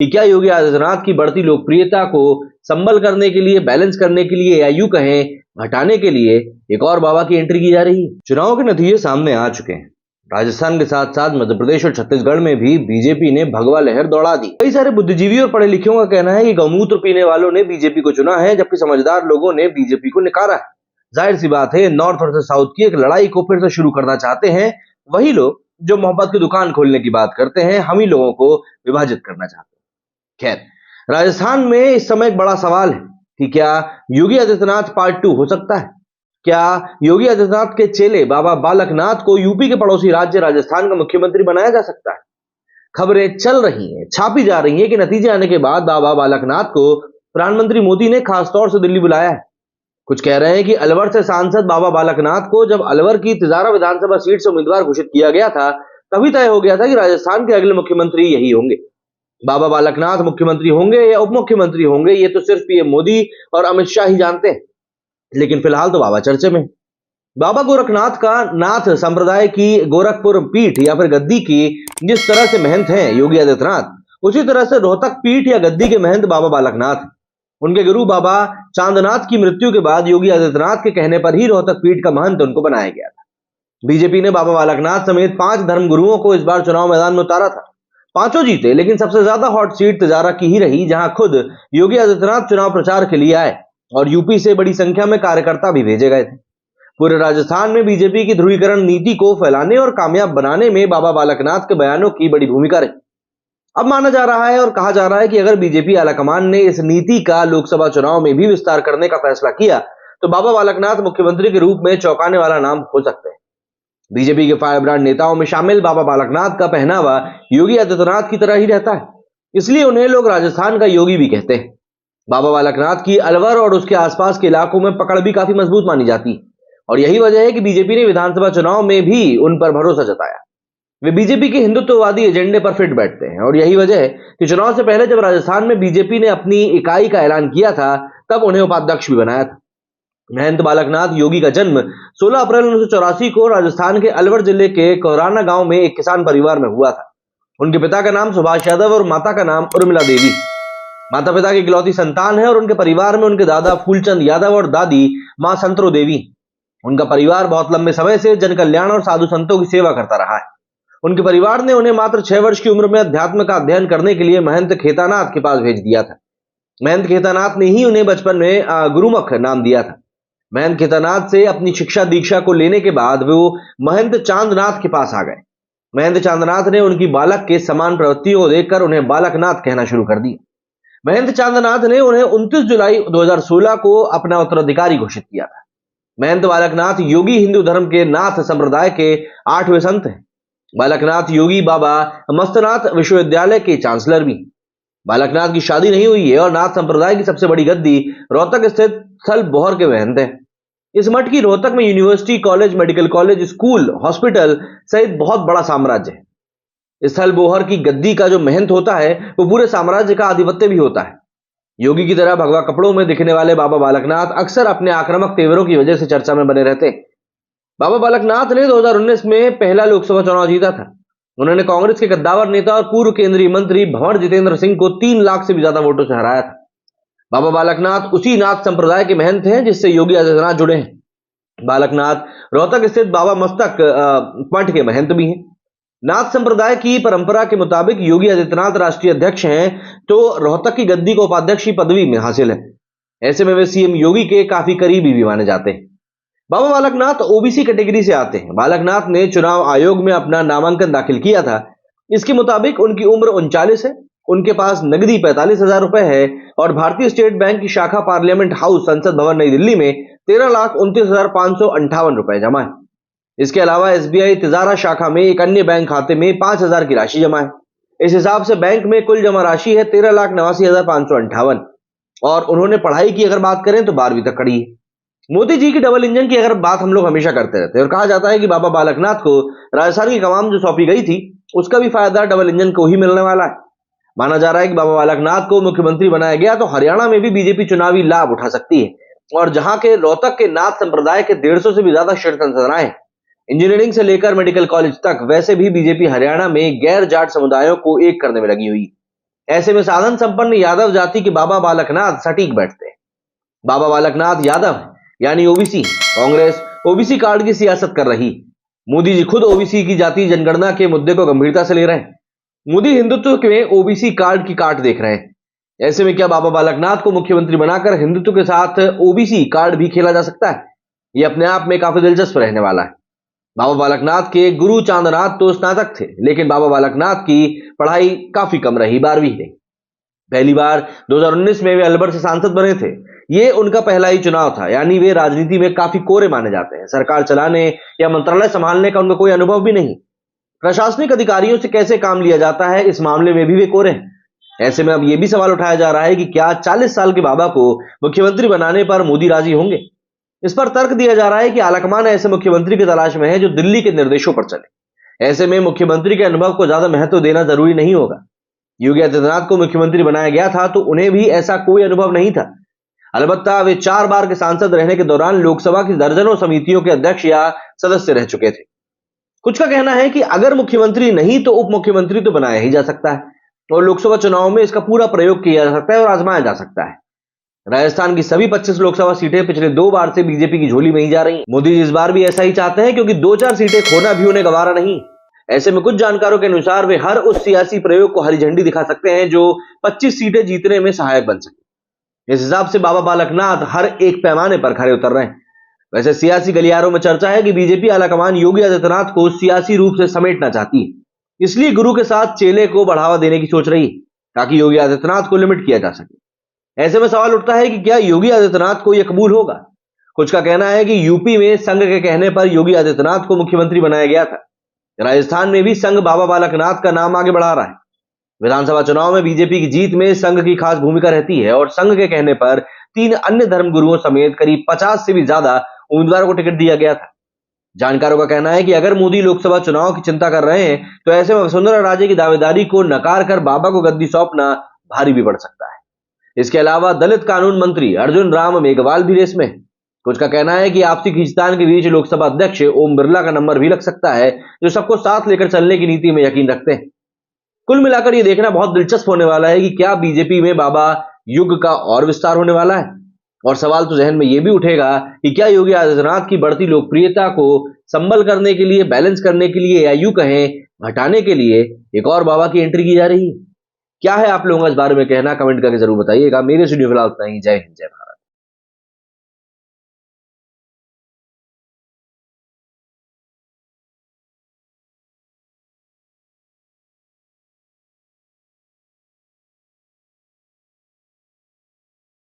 कि क्या योगी आदित्यनाथ की बढ़ती लोकप्रियता को संबल करने के लिए, बैलेंस करने के लिए या यूं कहें हटाने के लिए एक और बाबा की एंट्री की जा रही है। चुनाव के नतीजे सामने आ चुके हैं। राजस्थान के साथ साथ मध्य प्रदेश और छत्तीसगढ़ में भी बीजेपी ने भगवा लहर दौड़ा दी। कई सारे बुद्धिजीवी और पढ़े लिखों का कहना है कि गौमूत्र पीने वालों ने बीजेपी को चुना है, जबकि समझदार लोगों ने बीजेपी को नकारा है। जाहिर सी बात है, नॉर्थ और साउथ की एक लड़ाई को फिर से शुरू करना चाहते हैं वही लोग जो मोहब्बत की दुकान खोलने की बात करते हैं। हम ही लोगों को विभाजित करना चाहते हैं। खैर, राजस्थान में इस समय एक बड़ा सवाल है कि क्या योगी आदित्यनाथ पार्ट 2 हो सकता है? क्या योगी आदित्यनाथ के चेले बाबा बालकनाथ को यूपी के पड़ोसी राज्य राजस्थान का मुख्यमंत्री बनाया जा सकता है? खबरें चल रही हैं, छापी जा रही हैं कि नतीजे आने के बाद बाबा बालकनाथ को प्रधानमंत्री मोदी ने खासतौर से दिल्ली बुलाया है। कुछ कह रहे हैं कि अलवर से सांसद बाबा बालकनाथ को जब अलवर की तिजारा विधानसभा सीट से उम्मीदवार घोषित किया गया था, तभी तय हो गया था कि राजस्थान के अगले मुख्यमंत्री यही होंगे। बाबा बालकनाथ मुख्यमंत्री होंगे या उप मुख्यमंत्री होंगे, ये तो सिर्फ पीएम मोदी और अमित शाह ही जानते हैं। लेकिन फिलहाल तो बाबा चर्चे में। बाबा गोरखनाथ का नाथ संप्रदाय की गोरखपुर पीठ या फिर गद्दी की जिस तरह से महंत हैं योगी आदित्यनाथ, उसी तरह से रोहतक पीठ या गद्दी के महंत बाबा बालकनाथ। उनके गुरु बाबा चांदनाथ की मृत्यु के बाद योगी आदित्यनाथ के कहने पर ही रोहतक पीठ का महंत उनको बनाया गया था। बीजेपी ने बाबा बालकनाथ समेत 5 धर्म गुरुओं को इस बार चुनाव मैदान में उतारा था। 5 जीते, लेकिन सबसे ज्यादा हॉट सीट तिजारा की ही रही, जहां खुद योगी आदित्यनाथ चुनाव प्रचार के लिए आए और यूपी से बड़ी संख्या में कार्यकर्ता भी भेजे गए थे। पूरे राजस्थान में बीजेपी की ध्रुवीकरण नीति को फैलाने और कामयाब बनाने में बाबा बालकनाथ के बयानों की बड़ी भूमिका रही। अब माना जा रहा है और कहा जा रहा है कि अगर बीजेपी आलाकमान ने इस नीति का लोकसभा चुनाव में भी विस्तार करने का फैसला किया तो बाबा बालकनाथ मुख्यमंत्री के रूप में चौंकाने वाला नाम हो सकते हैं। बीजेपी के फायर ब्रांड नेताओं में शामिल बाबा बालकनाथ का पहनावा योगी आदित्यनाथ की तरह ही रहता है, इसलिए उन्हें लोग राजस्थान का योगी भी कहते हैं। बाबा बालकनाथ की अलवर और उसके आसपास के इलाकों में पकड़ भी काफी मजबूत मानी जाती है और यही वजह है कि बीजेपी ने विधानसभा चुनाव में भी उन पर भरोसा जताया। वे बीजेपी के हिंदुत्ववादी एजेंडे पर फिट बैठते हैं और यही वजह है कि चुनाव से पहले जब राजस्थान में बीजेपी ने अपनी इकाई का ऐलान किया था, तब उन्हें उपाध्यक्ष भी बनाया था। महंत बालकनाथ योगी का जन्म 16 अप्रैल 1984 को राजस्थान के अलवर जिले के कोहराना गांव में एक किसान परिवार में हुआ था। उनके पिता का नाम सुभाष यादव और माता का नाम उर्मिला देवी। माता पिता की इकलौती संतान है और उनके परिवार में उनके दादा फूलचंद यादव और दादी मां संतरो देवी। उनका परिवार बहुत लंबे समय से जन कल्याण और साधु संतों की सेवा करता रहा है। उनके परिवार ने उन्हें मात्र 6 वर्ष की उम्र में अध्यात्म का अध्ययन करने के लिए महंत खेतानाथ के पास भेज दिया था। महंत खेतानाथ ने ही उन्हें बचपन में गुरुमुख नाम दिया था। महंत खेतानाथ से अपनी शिक्षा दीक्षा को लेने के बाद वो महंत चांदनाथ के पास आ गए। महंत चांदनाथ ने उनकी बालक के समान प्रवृत्तियों को देखकर उन्हें बालकनाथ कहना शुरू कर दिया। महंत चांदनाथ ने उन्हें 29 जुलाई 2016 को अपना उत्तराधिकारी घोषित किया था। महंत बालकनाथ योगी हिंदू धर्म के नाथ संप्रदाय के 8वें संत हैं। बालकनाथ योगी बाबा मस्तनाथ विश्वविद्यालय के चांसलर भी। बालकनाथ की शादी नहीं हुई है और नाथ संप्रदाय की सबसे बड़ी गद्दी रोहतक स्थित स्थल बोहर के महंत है। इस मठ की रोहतक में university, college, medical college, school, hospital सहित बहुत बड़ा साम्राज्य है। स्थल बोहर की गद्दी का जो महंत होता है वो पूरे साम्राज्य का आधिपत्य भी होता है। योगी की तरह भगवा कपड़ों में दिखने वाले बाबा बालकनाथ अक्सर अपने आक्रामक तेवरों की वजह से चर्चा में बने रहते हैं। बाबा बालकनाथ ने 2019 में पहला लोकसभा चुनाव जीता था। उन्होंने कांग्रेस के कद्दावर नेता और पूर्व केंद्रीय मंत्री भंवर जितेंद्र सिंह को 3 लाख से भी ज्यादा वोटों से हराया था। बाबा बालकनाथ उसी नाथ संप्रदाय के महंत हैं जिससे योगी आदित्यनाथ जुड़े हैं। बालकनाथ रोहतक स्थित बाबा मस्तक मठ के महंत भी हैं। नाथ संप्रदाय की परंपरा के मुताबिक योगी आदित्यनाथ राष्ट्रीय अध्यक्ष हैं, तो रोहतक की गद्दी को उपाध्यक्ष की पदवी में हासिल है। ऐसे में वे सीएम योगी के काफी करीबी भी माने जाते हैं। बाबा बालकनाथ ओबीसी कैटेगरी से आते हैं। बालकनाथ ने चुनाव आयोग में अपना नामांकन दाखिल किया था। इसके मुताबिक उनकी उम्र 39 है, उनके पास नकदी 45,000 रुपए है और भारतीय स्टेट बैंक की शाखा पार्लियामेंट हाउस संसद भवन नई दिल्ली में 13,29,558 रुपए जमा है। इसके अलावा एसबीआई तिजारा शाखा में एक अन्य बैंक खाते में 5,000 की राशि जमा है। इस हिसाब से बैंक में कुल जमा राशि है 13,89,558 और उन्होंने पढ़ाई की अगर बात करें तो 12वीं तक करी है। मोदी जी की डबल इंजन की अगर बात हम लोग हमेशा करते रहते हैं और कहा जाता है कि बाबा बालकनाथ को राजस्थान की कमान जो सौंपी गई थी उसका भी फायदा डबल इंजन को ही मिलने वाला है। माना जा रहा है कि बाबा बालकनाथ को मुख्यमंत्री बनाया गया तो हरियाणा में भी बीजेपी चुनावी लाभ उठा सकती है और जहां के रोहतक के नाथ संप्रदाय के 150 से भी ज्यादा शीर्ष संस्थाएं हैं, इंजीनियरिंग से लेकर मेडिकल कॉलेज तक, वैसे भी बीजेपी हरियाणा में गैर जाट समुदायों को एक करने में लगी हुई। ऐसे में साधन संपन्न यादव जाति के बाबा बालकनाथ सटीक बैठते हैं। बाबा बालकनाथ यादव हैं, यानी ओबीसी। कांग्रेस ओबीसी कार्ड की सियासत कर रही। मोदी जी खुद ओबीसी की जाति जनगणना के मुद्दे को गंभीरता से ले रहे हैं। मोदी हिंदुत्व में ओबीसी कार्ड की काट देख रहे हैं। ऐसे में क्या बाबा बालकनाथ को मुख्यमंत्री बनाकर हिंदुत्व के साथ ओबीसी कार्ड भी खेला जा सकता है? ये अपने आप में काफी दिलचस्प रहने वाला है। बाबा बालकनाथ के गुरु चांदनाथ तो स्नातक थे, लेकिन बाबा बालकनाथ की पढ़ाई काफी कम रही, 12वीं रही। पहली बार 2019 में वे अलवर से सांसद बने थे। ये उनका पहला ही चुनाव था, यानी वे राजनीति में काफी कोरे माने जाते हैं। सरकार चलाने या मंत्रालय संभालने का उनका कोई अनुभव भी नहीं। प्रशासनिक अधिकारियों से कैसे काम लिया जाता है, इस मामले में भी वे कोरे हैं। ऐसे में अब यह भी सवाल उठाया जा रहा है कि क्या 40 साल के बाबा को मुख्यमंत्री बनाने पर मोदी राजी होंगे? इस पर तर्क दिया जा रहा है कि आलाकमान ऐसे मुख्यमंत्री की तलाश में है जो दिल्ली के निर्देशों पर चले। ऐसे में मुख्यमंत्री के अनुभव को ज्यादा महत्व देना जरूरी नहीं होगा। योगी आदित्यनाथ को मुख्यमंत्री बनाया गया था तो उन्हें भी ऐसा कोई अनुभव नहीं था। अलबत्ता वे 4 बार के सांसद रहने के दौरान लोकसभा की दर्जनों समितियों के अध्यक्ष या सदस्य रह चुके थे। कुछ का कहना है कि अगर मुख्यमंत्री नहीं तो उप मुख्यमंत्री तो बनाया ही जा सकता है और लोकसभा चुनाव में इसका पूरा प्रयोग किया जा सकता है और आजमाया जा सकता है। राजस्थान की सभी 25 लोकसभा सीटें पिछले 2 बार से बीजेपी की झोली में ही जा रही हैं। मोदी जी इस बार भी ऐसा ही चाहते हैं, क्योंकि 2-4 सीटें खोना भी उन्हें गवारा नहीं। ऐसे में कुछ जानकारों के अनुसार वे हर उस सियासी प्रयोग को हरी झंडी दिखा सकते हैं जो 25 सीटें जीतने में सहायक बन सके। इस हिसाब से बाबा बालकनाथ हर एक पैमाने पर खरे उतर रहे हैं। वैसे सियासी गलियारों में चर्चा है कि बीजेपी आलाकमान योगी आदित्यनाथ को सियासी रूप से समेटना चाहती है, इसलिए गुरु के साथ चेले को बढ़ावा देने की सोच रही है ताकि योगी आदित्यनाथ को लिमिट किया जा सके। ऐसे में सवाल उठता है कि क्या योगी आदित्यनाथ को यह कबूल होगा? कुछ का कहना है कि यूपी में संघ के कहने पर योगी आदित्यनाथ को मुख्यमंत्री बनाया गया था। राजस्थान में भी संघ बाबा बालकनाथ का नाम आगे बढ़ा रहा है। विधानसभा चुनाव में बीजेपी की जीत में संघ की खास भूमिका रहती है और संघ के कहने पर 3 अन्य धर्म गुरुओं समेत करीब 50 से भी ज्यादा उम्मीदवारों को टिकट दिया गया था। जानकारों का कहना है कि अगर मोदी लोकसभा चुनाव की चिंता कर रहे हैं तो ऐसे में वसुंधरा राजे की दावेदारी को नकार कर बाबा को गद्दी सौंपना भारी भी पड़ सकता है। इसके अलावा दलित कानून मंत्री अर्जुन राम मेघवाल भी रेस में है। कुछ का कहना है कि आपसी खींचतान के बीच लोकसभा अध्यक्ष ओम बिरला का नंबर भी लग सकता है, जो सबको साथ लेकर चलने की नीति में यकीन रखते हैं। कुल मिलाकर यह देखना बहुत दिलचस्प होने वाला है कि क्या बीजेपी में बाबा युग का और विस्तार होने वाला है। और सवाल तो जहन में यह भी उठेगा कि क्या योगी आदित्यनाथ की बढ़ती लोकप्रियता को संबल करने के लिए, बैलेंस करने के लिए या यूं कहें घटाने के लिए एक और बाबा की एंट्री की जा रही है। क्या है आप लोगों का इस बारे में कहना, कमेंट करके जरूर बताइएगा। मेरे स्टूडियो फिलहाल उतना ही। जय हिंद, जय भारत।